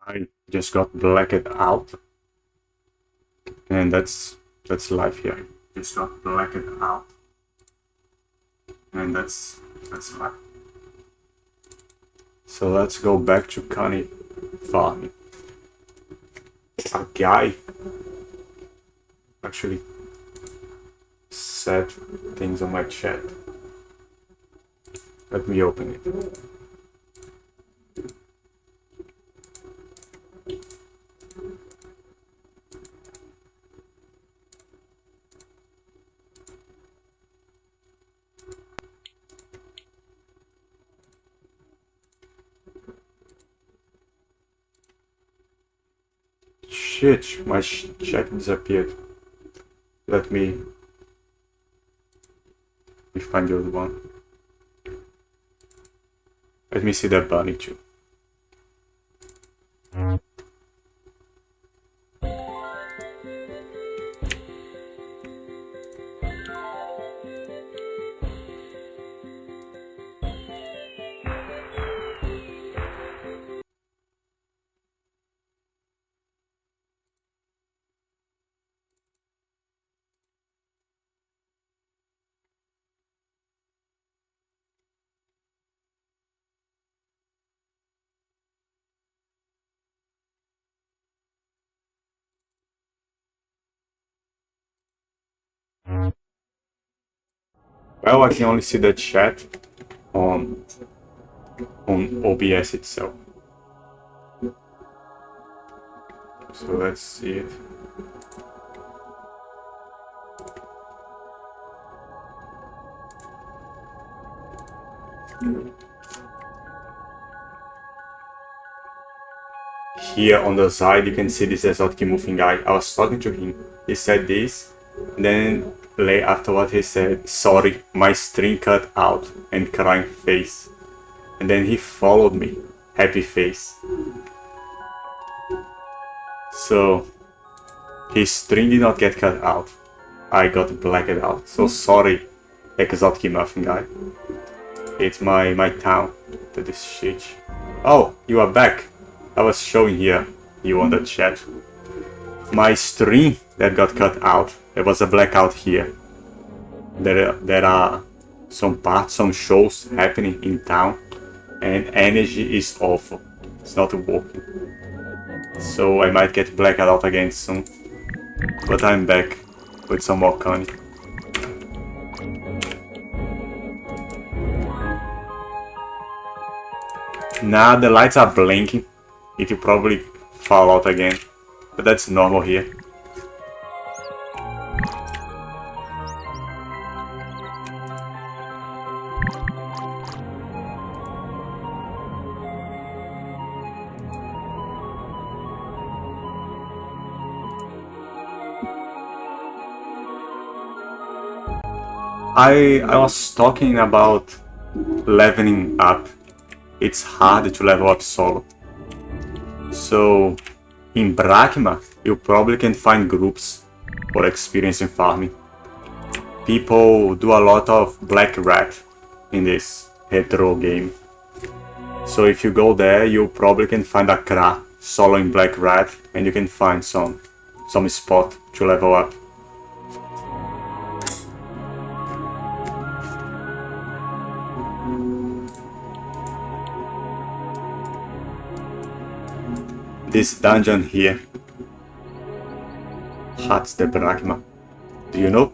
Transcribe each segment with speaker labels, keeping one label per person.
Speaker 1: I just got blacked out, and that's life here. Just got blacked out, and that's life. So let's go back to Kani farming. A guy actually said things on my chat. Let me open it. Shit, my chat disappeared. Let me find the other one. Let me see that bunny too. Well, I can only see the chat on OBS itself. So let's see it. Here on the side you can see this exotic moving guy. I was talking to him. He said this, then afterward he said, "Sorry, my string cut out," and crying face. And then he followed me, happy face. So his string did not get cut out. I got blacked out. So sorry, exotic muffin guy. It's my town that is shit. Oh, you are back. I was showing here you on the chat. My string that got cut out. There was a blackout here. There are some parts, some shows happening in town, and energy is awful. It's not working. So I might get blacked out again soon. But I'm back with some more Kani. Nah, the lights are blinking. It will probably fall out again. But that's normal here. I was talking about leveling up. It's hard to level up solo. So in Brachma you probably can find groups for experience in farming. People do a lot of black rat in this retro game. So if you go there you probably can find a Kra soloing black rat, and you can find some spot to level up. This dungeon here, Hats de Brachma, do you know?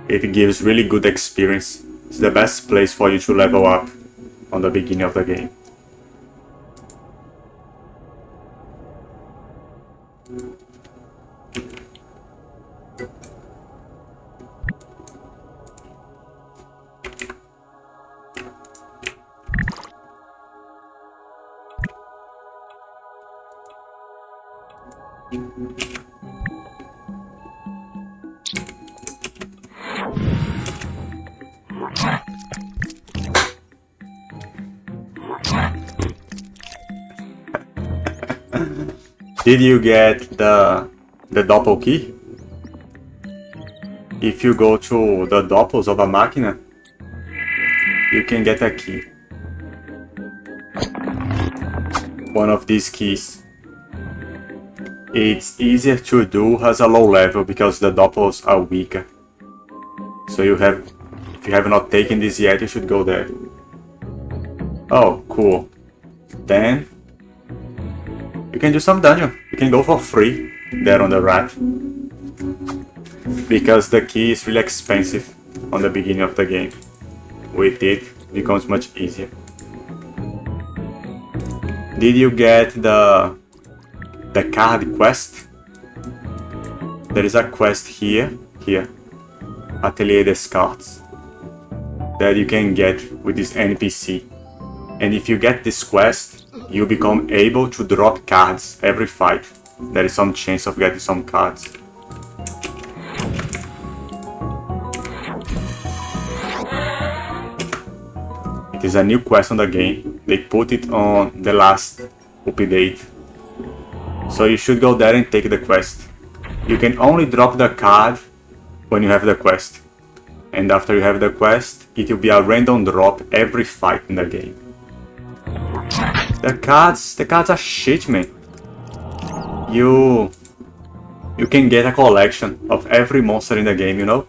Speaker 1: It gives really good experience. It's the best place for you to level up on the beginning of the game. Did you get the Doppel key? If you go to the Doppels of a Machina, you can get a key one of these keys. It's easier to do as a low level because the Doppels are weaker. So if you have not taken this yet, you should go there. Oh, cool. Then you can do some dungeon. You can go for free there on the right. Because the key is really expensive on the beginning of the game. With it becomes much easier. Did you get the card quest? There is a quest here, Atelier des Cartes, that you can get with this NPC. And if you get this quest, you become able to drop cards every fight. There is some chance of getting some cards. It is a new quest on the game. They put it on the last update. So you should go there and take the quest. You can only drop the card when you have the quest. And after you have the quest, it will be a random drop every fight in the game. The cards are shit, man. You can get a collection of every monster in the game, you know?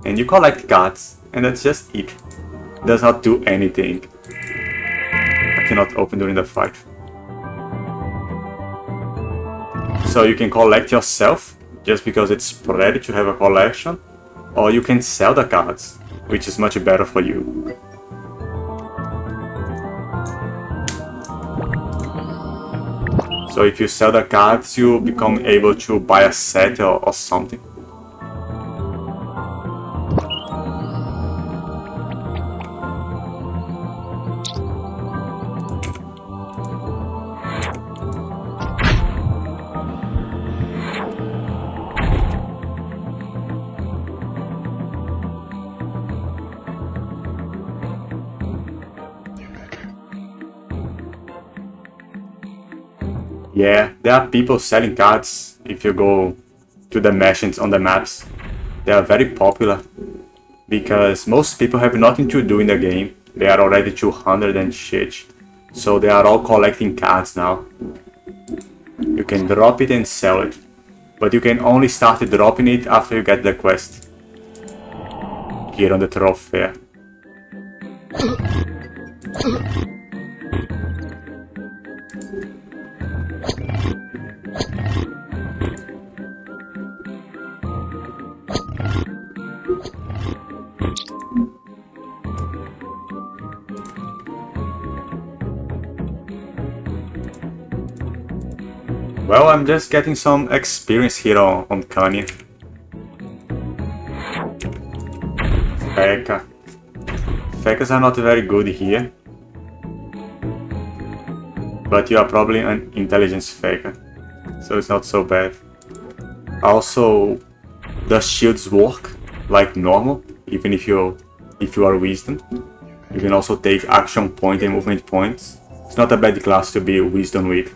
Speaker 1: And you collect cards, and that's just it. Does not do anything. I cannot open during the fight. So you can collect yourself, just because it's ready to have a collection, or you can sell the cards, which is much better for you. So if you sell the cards, you become able to buy a set or something. Yeah, there are people selling cards if you go to the merchants on the maps. They are very popular because most people have nothing to do in the game. They are already 200 and shit. So they are all collecting cards now. You can drop it and sell it. But you can only start dropping it after you get the quest. Here on the trophy. Well, I'm just getting some experience here on Kani. Feca. Fecas are not very good here. But you are probably an intelligence Feca, so it's not so bad. Also, the shields work like normal, even if you are wisdom. You can also take action point and movement points. It's not a bad class to be wisdom with.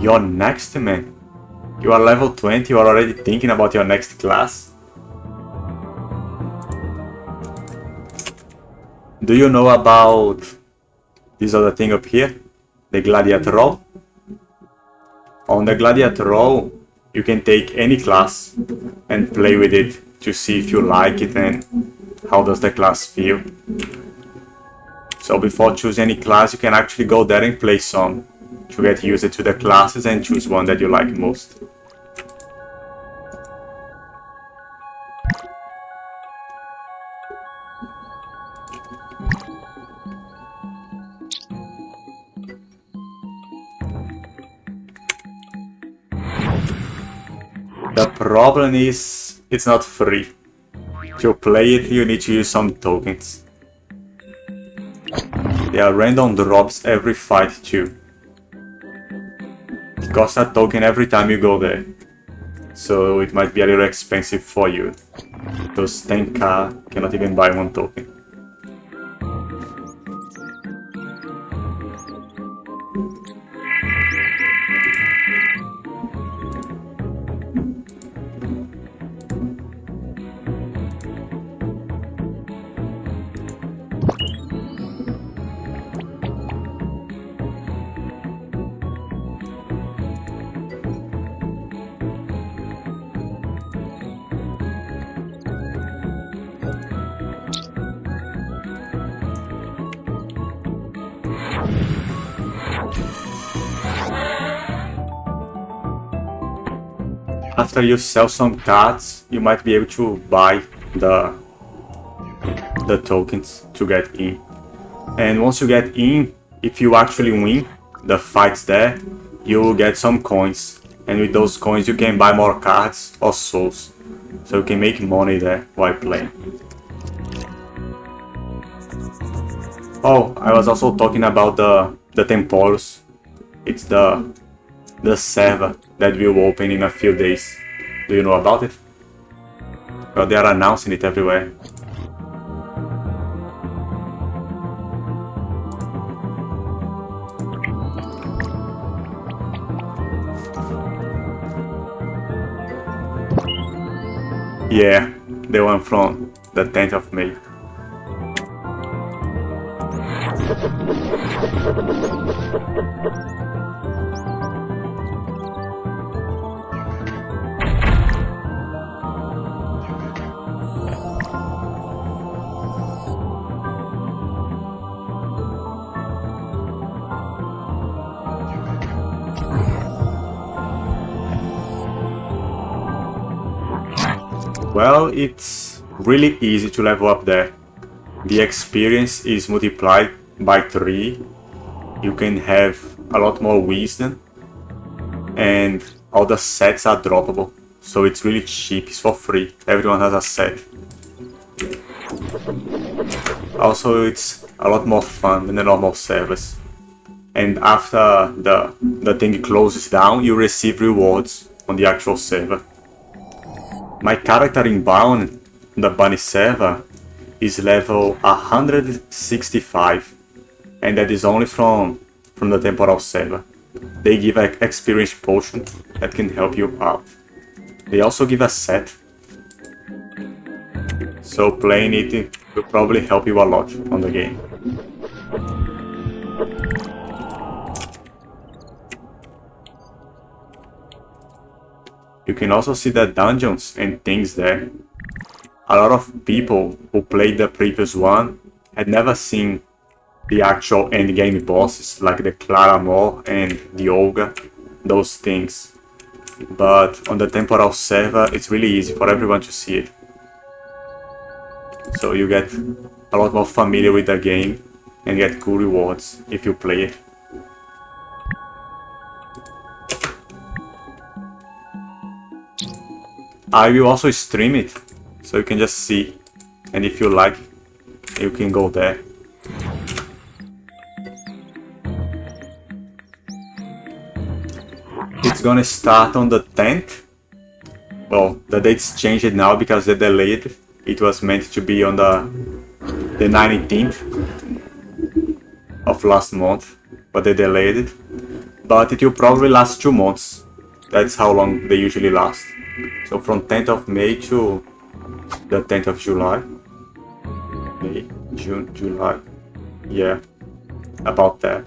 Speaker 1: You're next, man. You are level 20, you are already thinking about your next class? Do you know about this other thing up here? The Gladiator? On the Gladiator, you can take any class and play with it to see if you like it and how does the class feel. So before choosing any class, you can actually go there and play some to get used to the classes and choose one that you like most. The problem is, it's not free. To play it, you need to use some tokens. There are random drops every fight too. It costs a token every time you go there. So it might be a little expensive for you. Those 10k cannot even buy one token. After you sell some cards, you might be able to buy the tokens to get in. And once you get in, if you actually win the fights there, you will get some coins. And with those coins you can buy more cards or souls. So you can make money there while playing. Oh, I was also talking about the Temporos. It's the server that will open in a few days. Do you know about it? Well, they are announcing it everywhere. Yeah, the one from the 10th of May. Well, it's really easy to level up there. The experience is multiplied by 3. You can have a lot more wisdom. And all the sets are droppable. So it's really cheap, it's for free. Everyone has a set. Also, it's a lot more fun than the normal servers. And after the thing closes down, you receive rewards on the actual server. My character in Bound, the bunny server, is level 165, and that is only from the temporal server. They give an experience potion that can help you out. They also give a set, so playing it will probably help you a lot on the game. You can also see the dungeons and things there. A lot of people who played the previous one had never seen the actual endgame bosses like the Claramore and the Olga, those things. But on the temporal server it's really easy for everyone to see it. So you get a lot more familiar with the game and get cool rewards if you play it. I will also stream it, so you can just see, and if you like, you can go there. It's gonna start on the 10th. Well, the date's changed now because they delayed it. It was meant to be on the 19th of last month, but they delayed it. But it will probably last 2 months. That's how long they usually last. So from 10th of May to the 10th of July. May, June, July. Yeah, about that.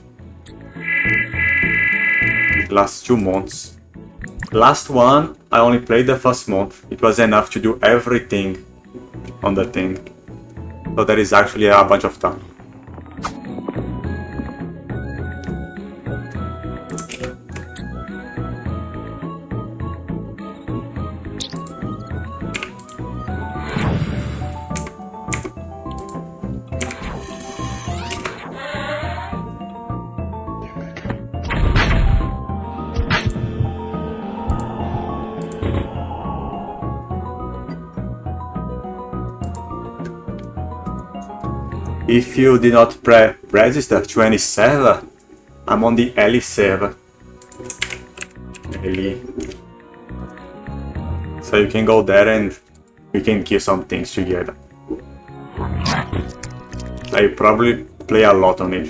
Speaker 1: It lasts 2 months. Last one, I only played the first month. It was enough to do everything on the thing. So there is actually a bunch of time. If you did not register to any server, I'm on the Ellie server. Ellie. So you can go there and we can kill some things together. I probably play a lot on it.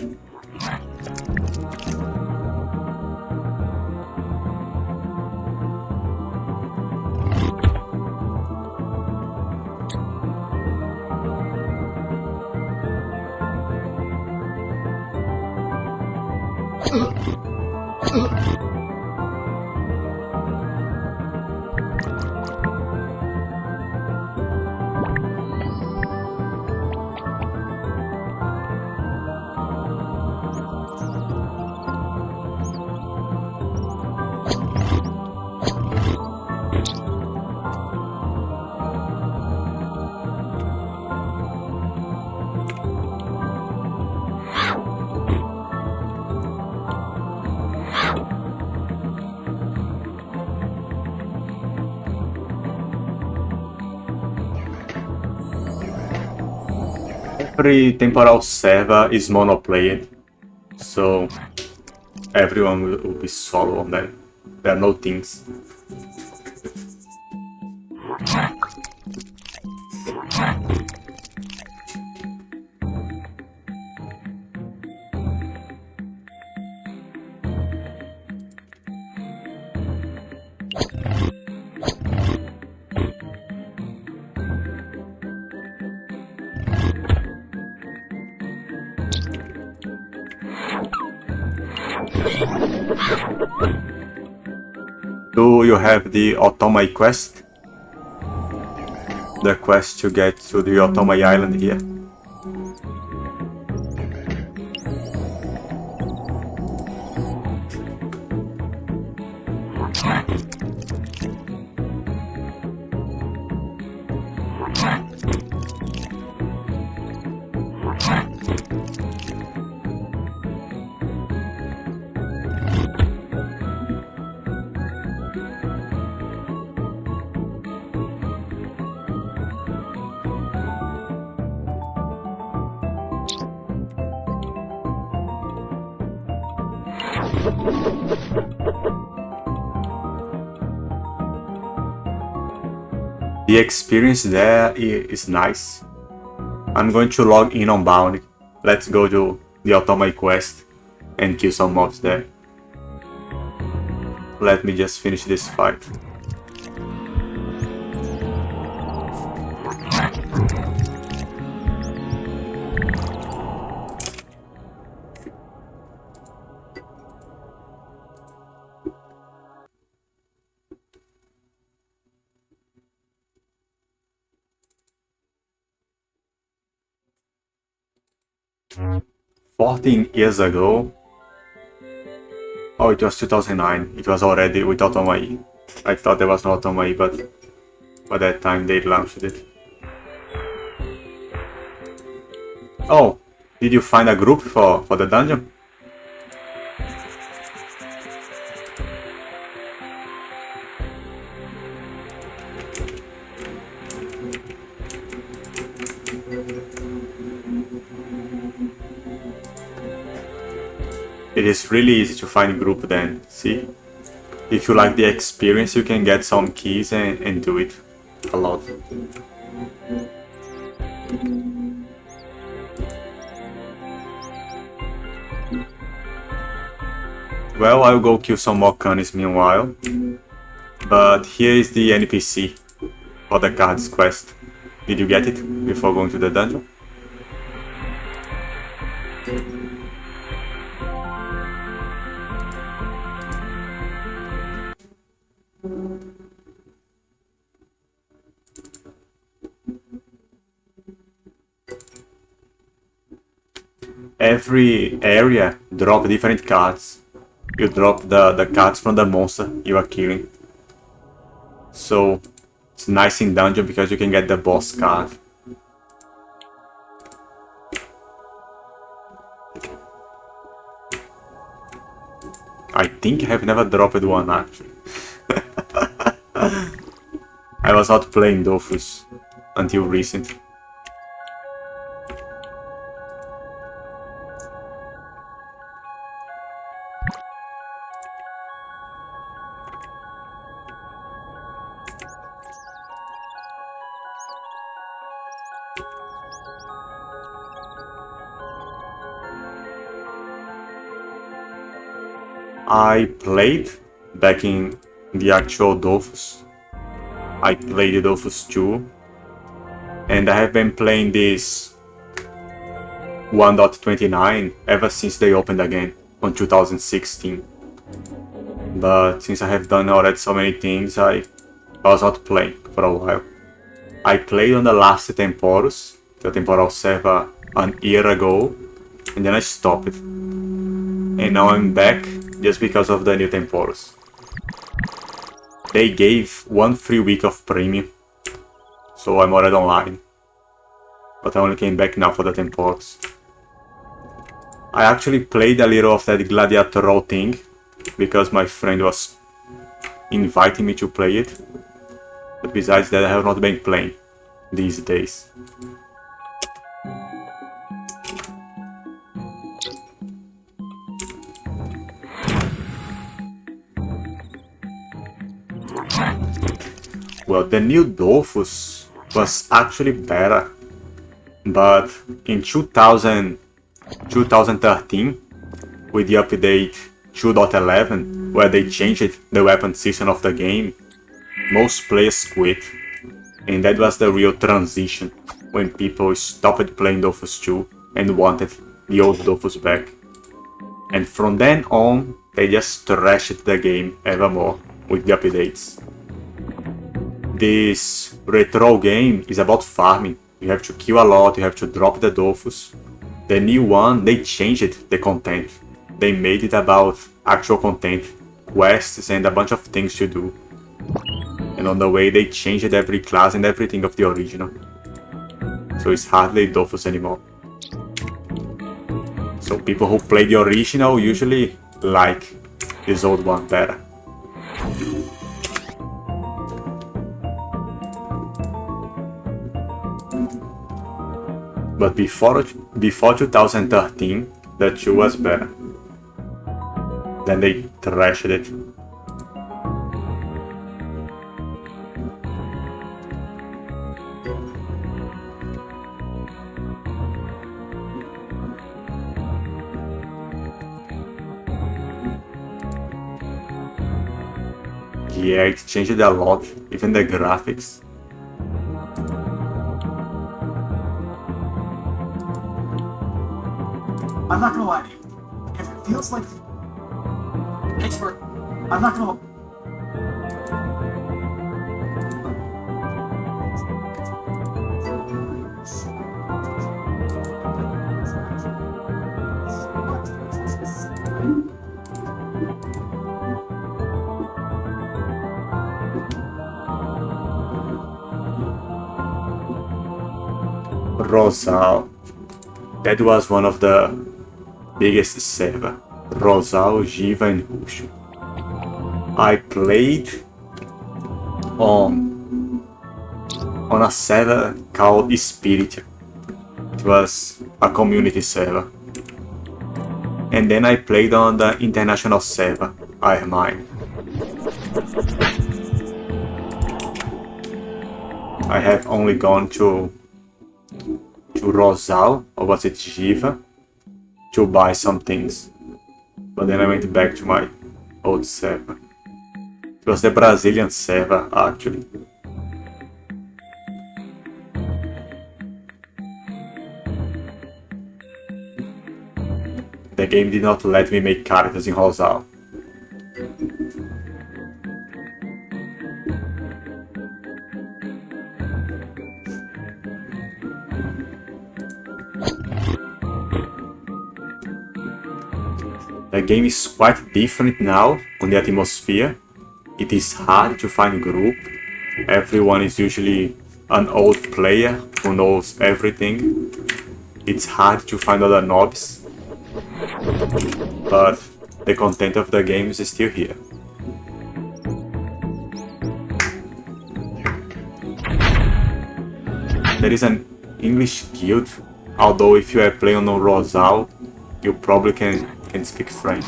Speaker 1: Every temporal server is monoplayed, so everyone will be solo on them. There are no teams. Do you have the Otome quest? The quest to get to the Otome island here? The experience there is nice. I'm going to log in on Bounty. Let's go to the Otome quest and kill some mobs there. Let me just finish this fight. "14 years ago." Oh, it was 2009. It was already with Otome. I thought there was no Otome, but by that time they launched it. Oh, did you find a group for the dungeon? It is really easy to find group then, see? If you like the experience, you can get some keys and do it a lot. Well, I'll go kill some more Kanis meanwhile. But here is the NPC for the cards quest. Did you get it before going to the dungeon? Every area drop different cards. You drop the cards from the monster you are killing. So it's nice in dungeon because you can get the boss card. I think I have never dropped one actually. I was not playing Dofus until recently. I played back in the actual Dofus. I played the Dofus 2, and I have been playing this 1.29 ever since they opened again on 2016. But since I have done already so many things, I was not playing for a while. I played on the last Temporus, the temporal server, an year ago, and then I stopped it. And now I'm back just because of the new Temporus. They gave 1 free week of premium, so I'm already online. But I only came back now for the Temporus. I actually played a little of that Gladiator thing, because my friend was inviting me to play it. But besides that, I have not been playing these days. Well, the new Dofus was actually better, but in 2013, with the update 2.11, where they changed the weapon system of the game, most players quit, and that was the real transition, when people stopped playing Dofus 2 and wanted the old Dofus back. And from then on, they just trashed the game ever more with the updates. This retro game is about farming. You have to kill a lot, you have to drop the Dofus. The new one, they changed the content. They made it about actual content, quests and a bunch of things to do. And on the way they changed every class and everything of the original. So it's hardly Dofus anymore. So people who play the original usually like this old one better. But before 2013, the 2 was better. Then they trashed it. Yeah, it changed a lot, even the graphics.
Speaker 2: I'm not gonna lie to you. If it feels like Pittsburgh, I'm not gonna.
Speaker 1: Rosal. That was one of the biggest server. Rosal, Jiva and Rusho. I played on a server called Spirit. It was a community server. And then I played on the international server, Mine. I have only gone to Rosal, or was it Jiva, to buy some things. But then I went back to my old server. It was the Brazilian server, actually. The game did not let me make characters in Rosal. The game is quite different now on the atmosphere. It is hard to find group. Everyone is usually an old player who knows everything. It's hard to find other nobs. But the content of the game is still here. There is an English guild, although if you are playing on Rosal, you probably can speak French.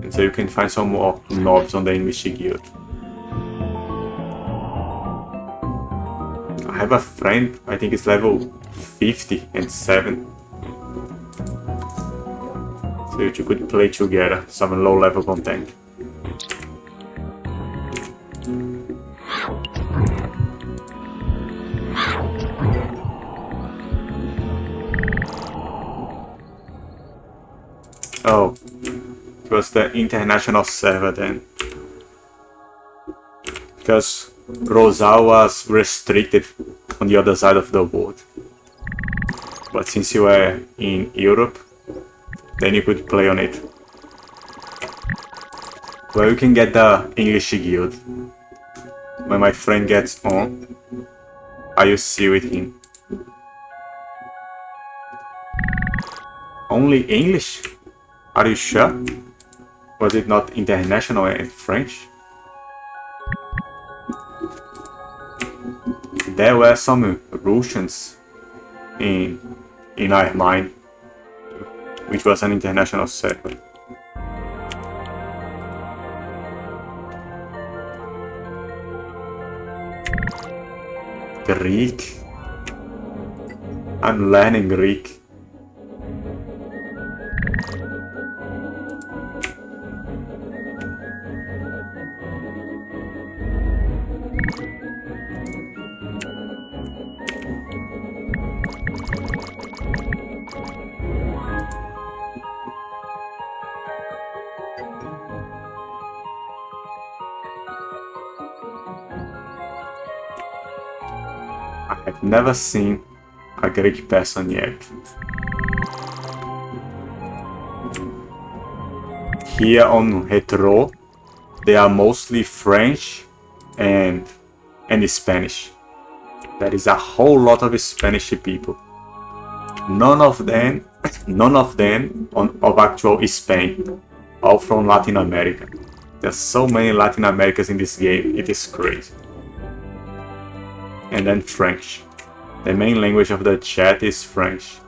Speaker 1: And so you can find some more nobs on the English guild. I have a friend, I think it's level 50 and 7. so you two could play together some low level content. Oh, it was the international server then. Because Rosal was restricted on the other side of the world. But since you were in Europe, then you could play on it. Well, you can get the English guild. When my friend gets on, I will see with him. Only English? Are you sure? Was it not international and French? There were some Russians in our mind, which was an international server. Greek? I'm learning Greek. I've never seen a Greek person yet. Here on Retro, they are mostly French and Spanish. There is a whole lot of Spanish people. None of them of actual Spain, all from Latin America. There's so many Latin Americans in this game, it is crazy. And then French. The main language of the chat is French.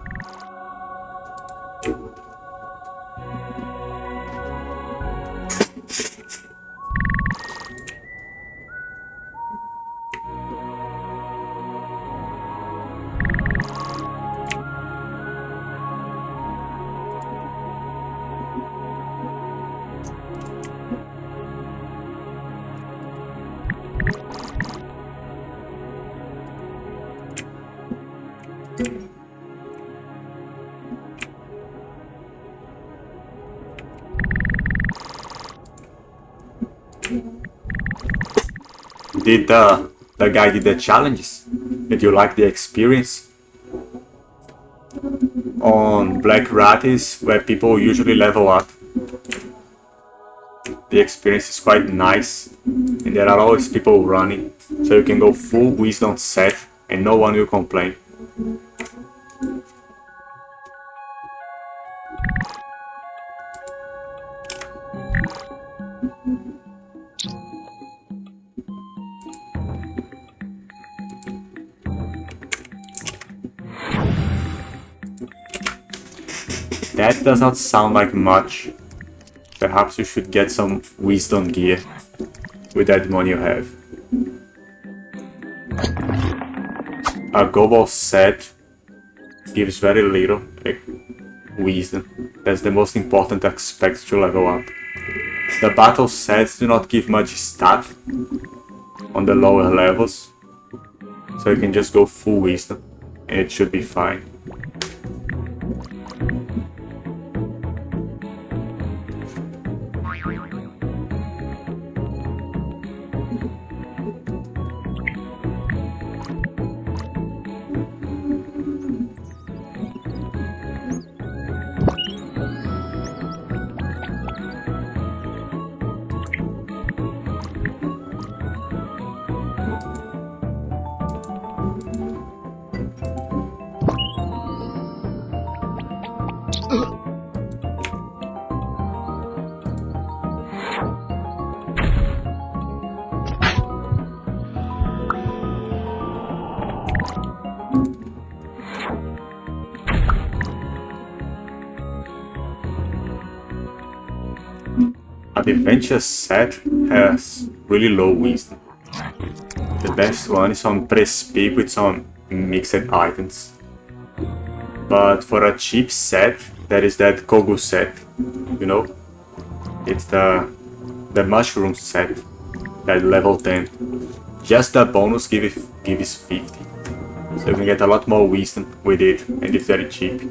Speaker 1: Did the guy did the challenges? Did you like the experience? On Black Rat is where people usually level up. The experience is quite nice, and there are always people running, so you can go full wisdom set and no one will complain. That does not sound like much. Perhaps you should get some wisdom gear with that money you have. A global set gives very little wisdom. That's the most important aspect to level up. The battle sets do not give much stat on the lower levels, so you can just go full wisdom and it should be fine. The adventure set has really low wisdom. The best one is on press peak with some mixed items. But for a cheap set, That is that Kogu set, you know? It's the mushroom set, that level 10. Just the bonus gives 50. So you can get a lot more wisdom with it, and it's very cheap.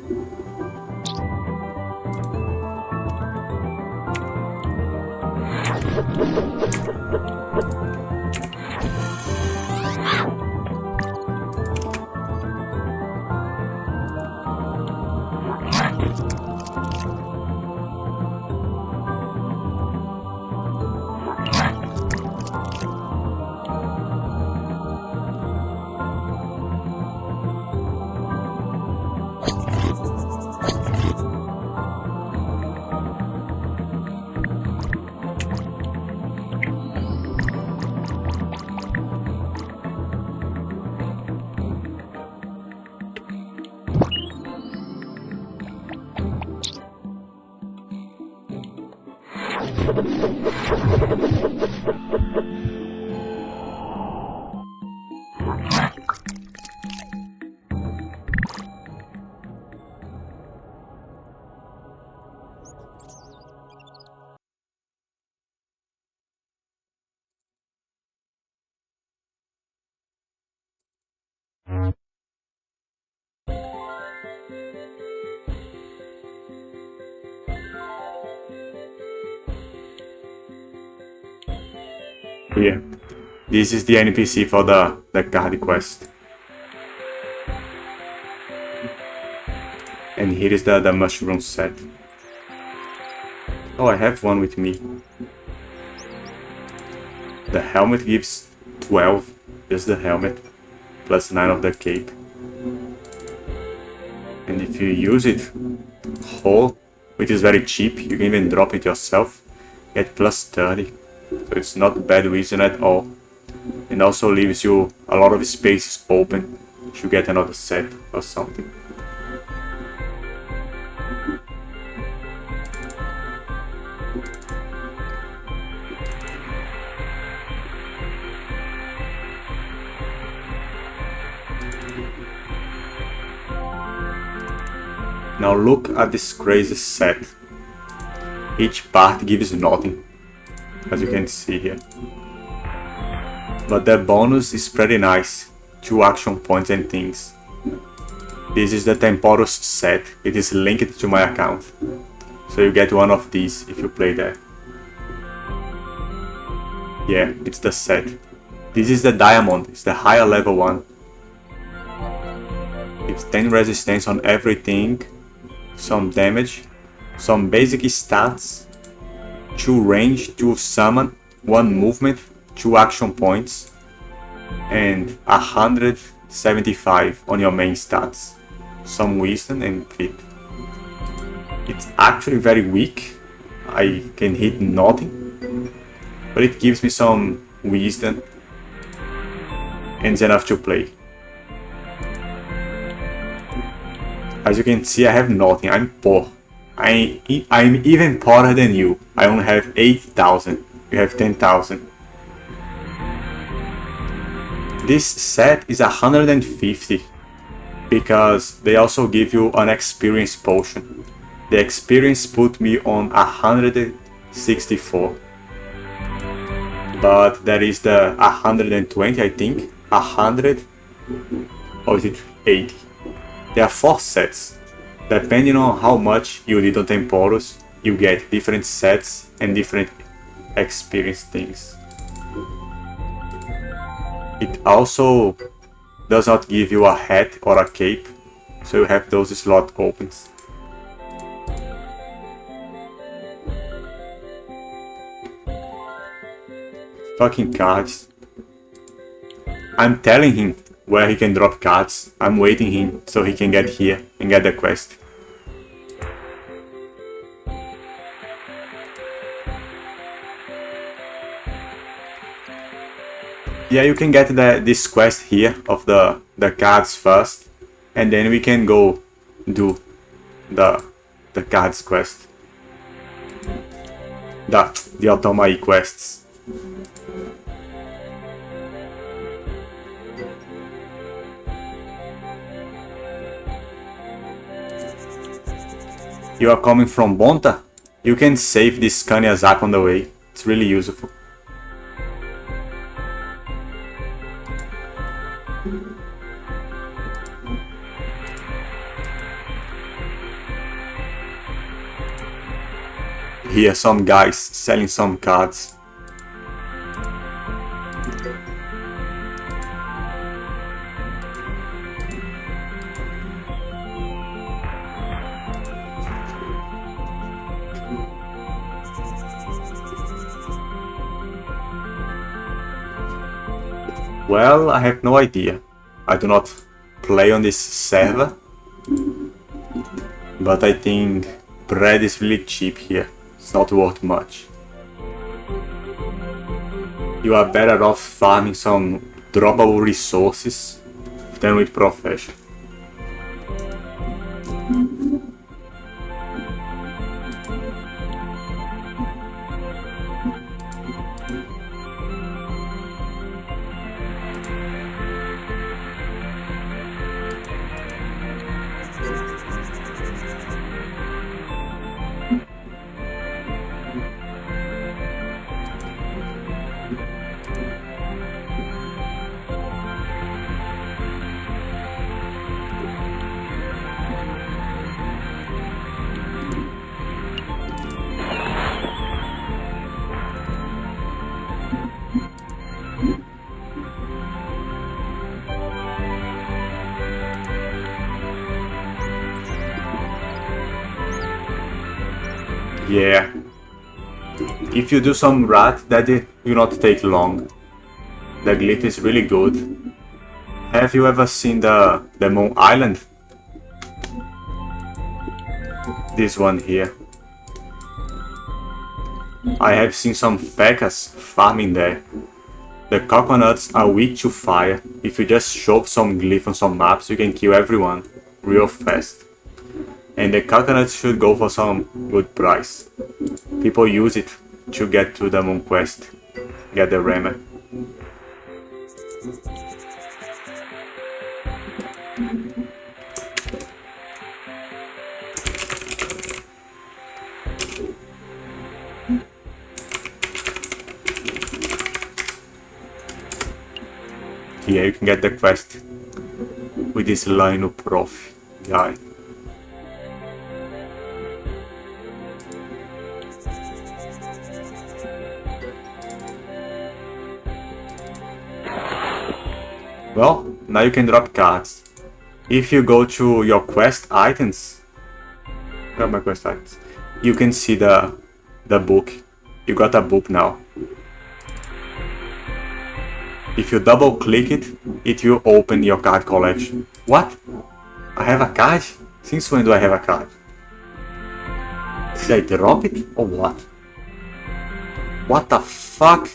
Speaker 1: Here, this is the NPC for the card quest. And here is the mushroom set. Oh, I have one with me. The helmet gives 12, just the helmet, plus 9 of the cape. And if you use it whole, which is very cheap, you can even drop it yourself, get plus 30. So it's not bad reason at all. And also leaves you a lot of spaces open if you get another set or something. Now look at this crazy set. Each part gives nothing, as you can see here. But the bonus is pretty nice. 2 action points and things. This is the Temporous set. It is linked to my account. So you get one of these if you play that. Yeah, it's the set. This is the Diamond. It's the higher level one. It's 10 resistance on everything. Some damage. Some basic stats. 2 range, 2 summon, 1 movement, 2 action points, and 175 on your main stats. Some wisdom and crit. It's actually very weak. I can hit nothing, but it gives me some wisdom and it's enough to play. As you can see, I have nothing. I'm poor. I'm even poorer than you. I only have 8,000. You have 10,000. This set is 150 because they also give you an experience potion. The experience put me on 164. But there is the 120, I think. 100. Or is it 80? There are 4 sets. Depending on how much you did on Temporous, you get different sets and different experience things. It also does not give you a hat or a cape, so you have those slot opens. Fucking cards. I'm telling him where he can drop cards. I'm waiting him so he can get here and get the quest. Yeah, you can get this quest here of the cards first, and then we can go do the cards quest. The Automai quests. you are coming from Bonta, you can save this Kani attack on the way. It's really useful. Here, some guys selling some cards. Well, I have no idea. I do not play on this server, but I think bread is really cheap here. It's not worth much. You are better off farming some droppable resources than with profession. Yeah. If you do some rat, that will not take long. The glyph is really good. Have you ever seen the Moon Island? This one here. I have seen some feckers farming there. The coconuts are weak to fire. If you just shove some glyph on some maps, you can kill everyone real fast. And the coconuts should go for some good price. People use it to get to the moon quest, get the rammer. Here you can get the quest with this Lino Prof guy. Well, now you can drop cards. If you go to your quest items, grab my quest items, you can see the book. You got a book now. If you double click it, it will open your card collection. What? I have a card? Since when do I have a card? Did I drop it or what? What the fuck?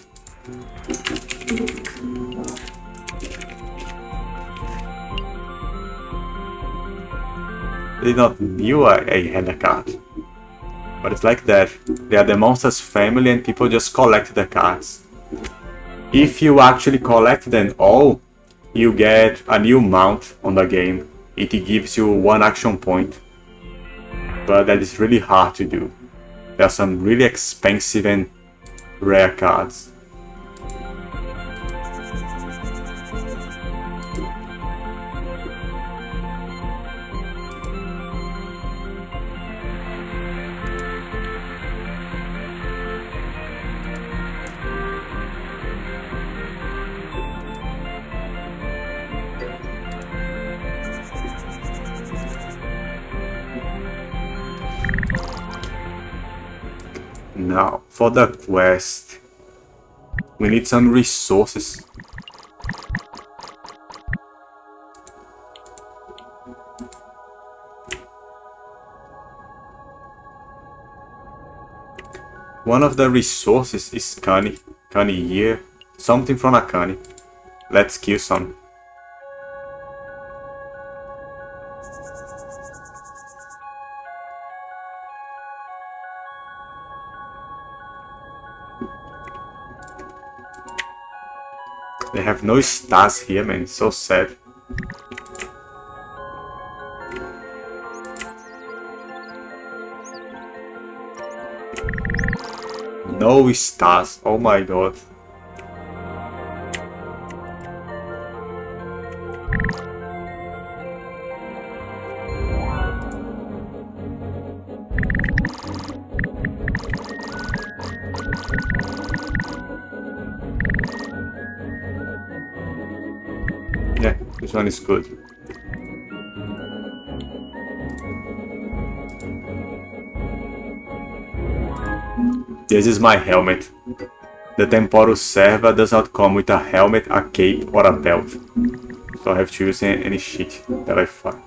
Speaker 1: I did not knew I had a card. But it's like that. They are the monster's family and people just collect the cards. If you actually collect them all, you get a new mount on the game. It gives you 1 action point. But that is really hard to do. There are some really expensive and rare cards. Now, for the quest, we need some resources. One of the resources is Kani. Kani here. Something from a Kani. Let's kill some. They have no stars here, man. It's so sad. No stars. Oh my god. Yeah, this one is good. This is my helmet. The Temporal Serva does not come with a helmet, a cape, or a belt. So I have to use any shit that I find.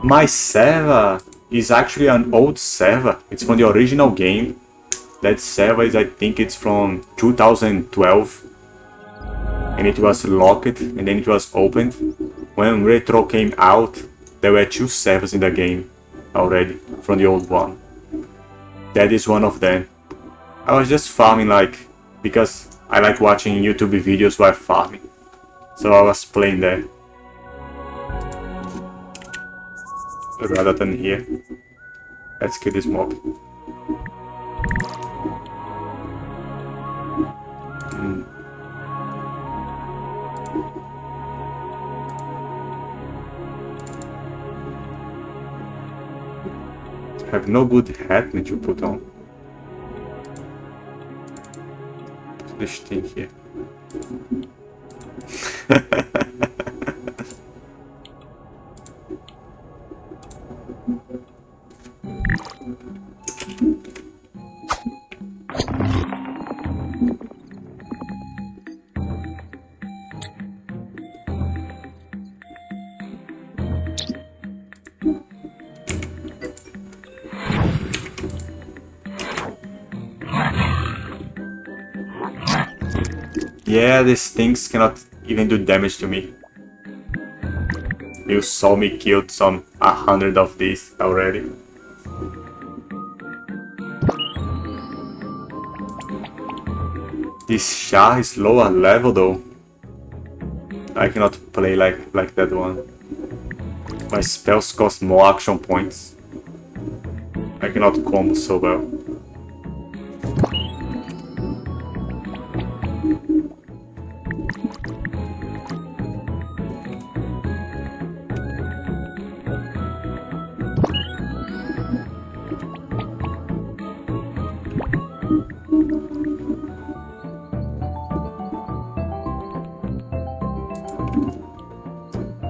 Speaker 1: My server is actually an old server. It's from the original game. That server is, I think it's from 2012. And it was locked and then it was opened. When Retro came out, there were 2 servers in the game already from the old one. That is one of them. I was just farming because I like watching YouTube videos while farming. So I was playing there. Rather than here. Let's kill this mob. Have no good hat to put on. Put this thing here. Yeah, these things cannot even do damage to me. You saw me killed 100 of these already. This Shah is lower level though. I cannot play like that one. My spells cost more action points. I cannot combo so well.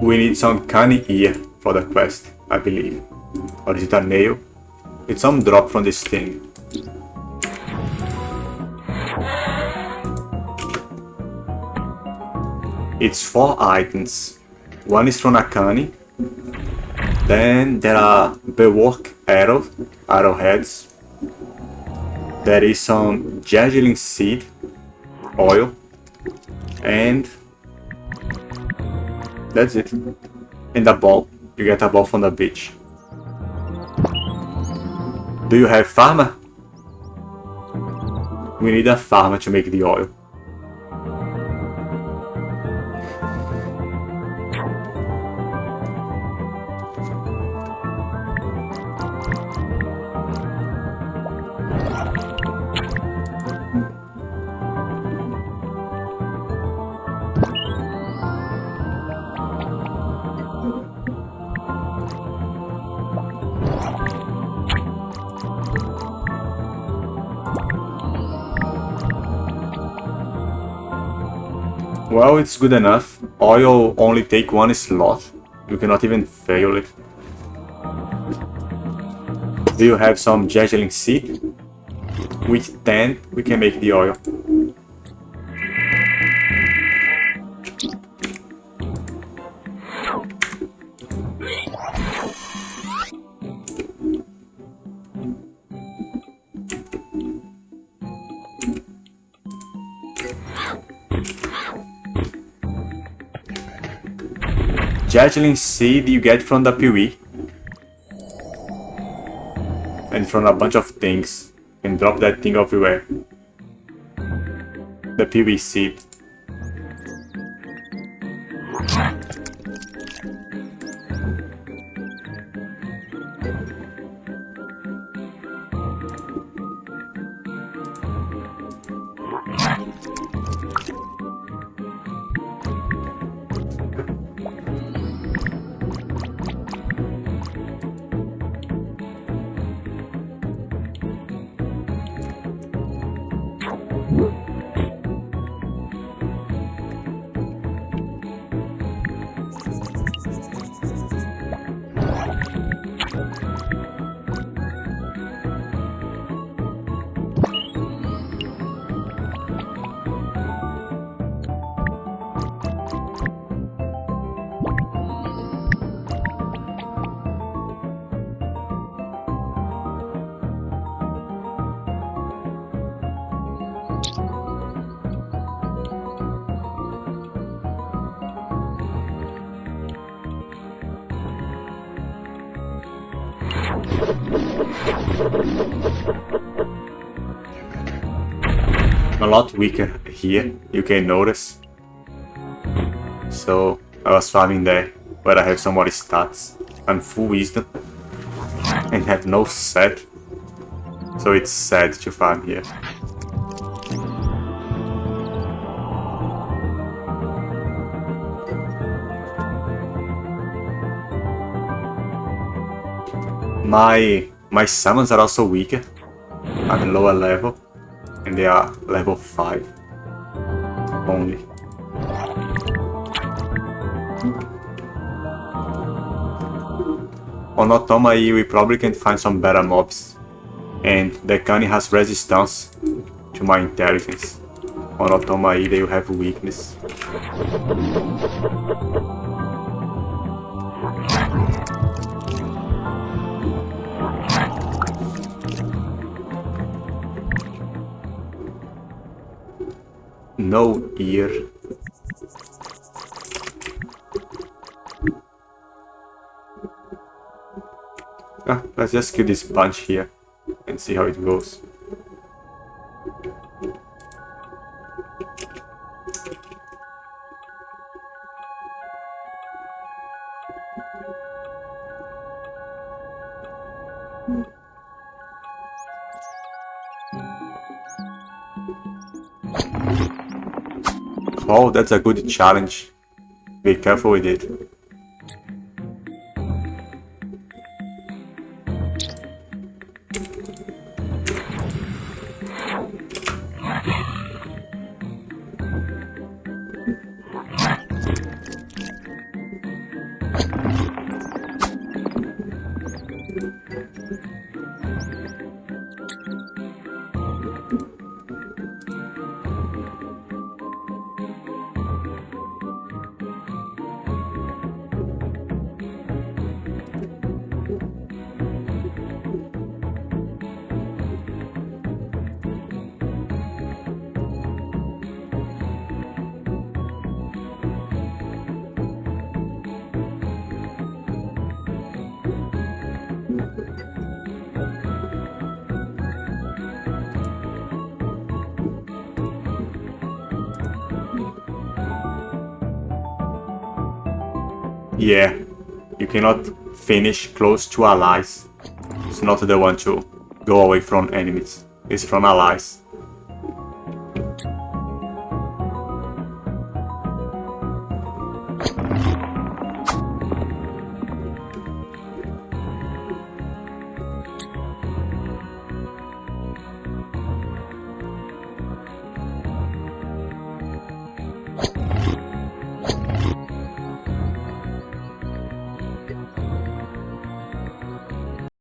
Speaker 1: We need some Kani ear for the quest, I believe. Or is it a nail? It's some drop from this thing. It's 4 items. One is from a Kani. Then there are Bework arrowheads. There is some Gergeling seed, oil, and that's it. And a ball. You get a ball from the beach. Do you have farmer? We need a farmer to make the oil. Well, it's good enough. Oil only take 1 slot. You cannot even fail it. Do you have some Gergeling seed? With 10, we can make the oil. Gergeling seed you get from the PoE. And from a bunch of things. You can drop that thing everywhere. The PoE seed. A lot weaker here, you can notice. So I was farming there, where I have some more stats and full wisdom, and have no set. So it's sad to farm here. My summons are also weaker. I'm lower level, and they are level 5 only. On Otoma E we probably can find some better mobs, and the Kani has resistance to my intelligence. On Otoma E they will have weakness. No ear. Let's just kill this bunch here and see how it goes. Oh, that's a good challenge. Be careful with it. Yeah, you cannot finish close to allies. It's not the one to go away from enemies. It's from allies.